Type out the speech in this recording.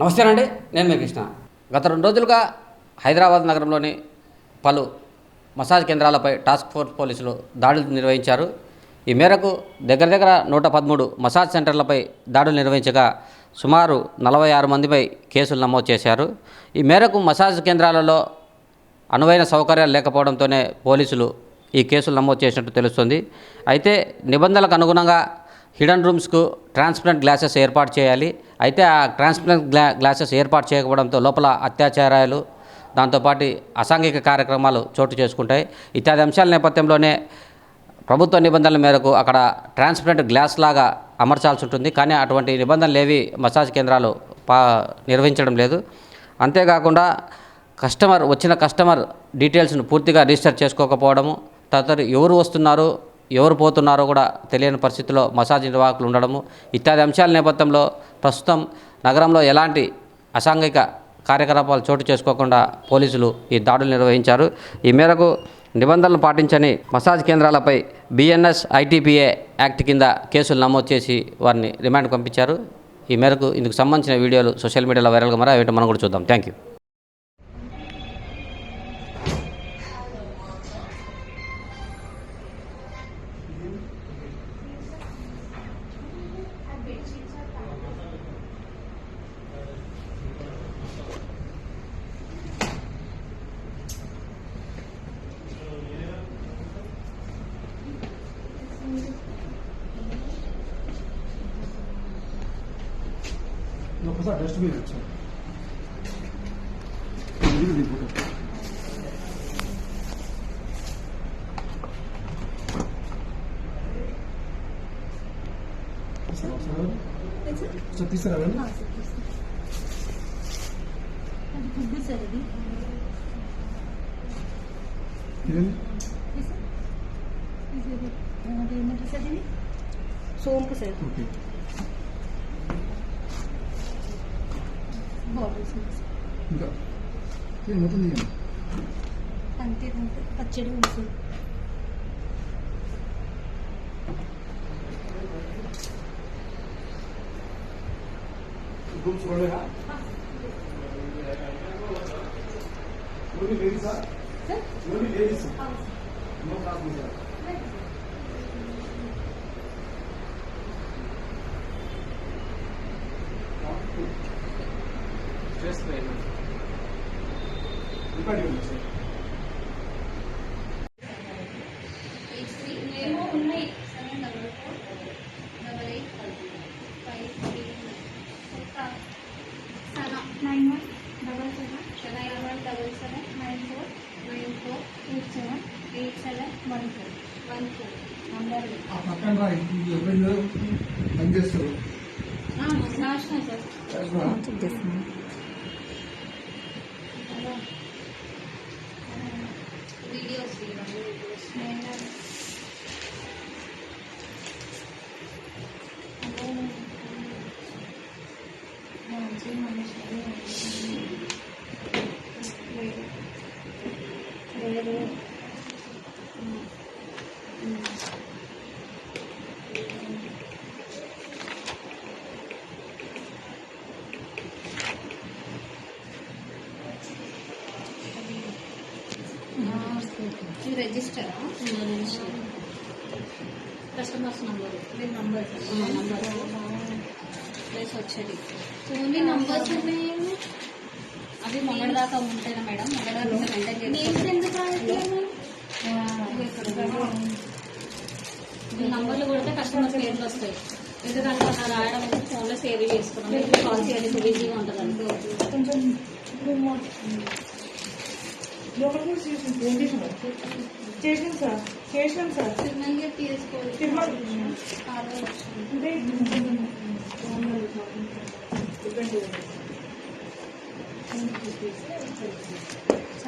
నమస్తే అండి, నేను మీ కృష్ణ. గత 2 రోజులుగా హైదరాబాద్ నగరంలోని పలు మసాజ్ కేంద్రాలపై టాస్క్ ఫోర్స్ పోలీసులు దాడులు నిర్వహించారు. ఈ మేరకు దగ్గర 113 మసాజ్ సెంటర్లపై దాడులు నిర్వహించగా సుమారు 46 మందిపై కేసులు నమోదు చేశారు. ఈ మేరకు మసాజ్ కేంద్రాలలో అనువైన సౌకర్యాలు లేకపోవడంతోనే పోలీసులు ఈ కేసులు నమోదు చేసినట్టు తెలుస్తుంది. అయితే నిబంధనలకు అనుగుణంగా హిడెన్ రూమ్స్కు ట్రాన్స్పరెంట్ గ్లాసెస్ ఏర్పాటు చేయాలి. అయితే ఆ ట్రాన్స్పరెంట్ గ్లాసెస్ ఏర్పాటు చేయకపోవడంతో లోపల అత్యాచారాలు, దాంతోపాటు అసాంఘిక కార్యక్రమాలు చోటు చేసుకుంటాయి. ఇత్యాది అంశాల నేపథ్యంలోనే ప్రభుత్వ నిబంధనల మేరకు అక్కడ ట్రాన్స్పరెంట్ గ్లాస్ లాగా అమర్చాల్సి ఉంటుంది. కానీ అటువంటి నిబంధనలు ఏవి మసాజ్ కేంద్రాలు నిర్వహించడం లేదు. అంతేకాకుండా వచ్చిన కస్టమర్ డీటెయిల్స్ను పూర్తిగా రిజిస్టర్ చేసుకోకపోవడము, తదితర ఎవరు వస్తున్నారు ఎవరు పోతున్నారో కూడా తెలియని పరిస్థితిలో మసాజ్ నిర్వాహకులు ఉండడము, ఇత్యాది అంశాల నేపథ్యంలో ప్రస్తుతం నగరంలో ఎలాంటి అసాంఘిక కార్యకలాపాలు చోటు చేసుకోకుండా పోలీసులు ఈ దాడులు నిర్వహించారు. ఈ మేరకు నిబంధనలు పాటించని మసాజ్ కేంద్రాలపై బిఎన్ఎస్ ఐటీపీఏ యాక్ట్ కింద కేసులు నమోదు చేసి వారిని రిమాండ్కు పంపించారు. ఈ మేరకు ఇందుకు సంబంధించిన వీడియోలు సోషల్ మీడియాలో వైరల్గా మరి అవి మనం కూడా చూద్దాం. Thank you. ఒకసారి డస్ట్బిన్ వచ్చాను తీసుకురావండి. సోంపు సార్ ఇంకా మొత్తం తీయండి. అంతే పచ్చడి ఉంటుంది. ఉన్నాయి 79177948714 వీడియోస్ రిజిస్టరా కస్టమర్స్ నంబర్ ప్లేస్ వచ్చేది ఓన్లీ నంబర్స్ ఉన్నాయి. అవి మొన్నటి దాకా ఉంటాయినా మేడం, మొన్నటి దాకా నంబర్లు కొడితే కస్టమర్స్ పేర్లు వస్తాయి. ఎందుకంటే అలా రాయడం అయితే ఫోన్లో సేవ్ చేసుకున్నాం. కాల్ చేయాలి ఈజీగా ఉంటుంది అంటే కొంచెం చేసాం సార్ తిరుమల తీసుకోవాలి.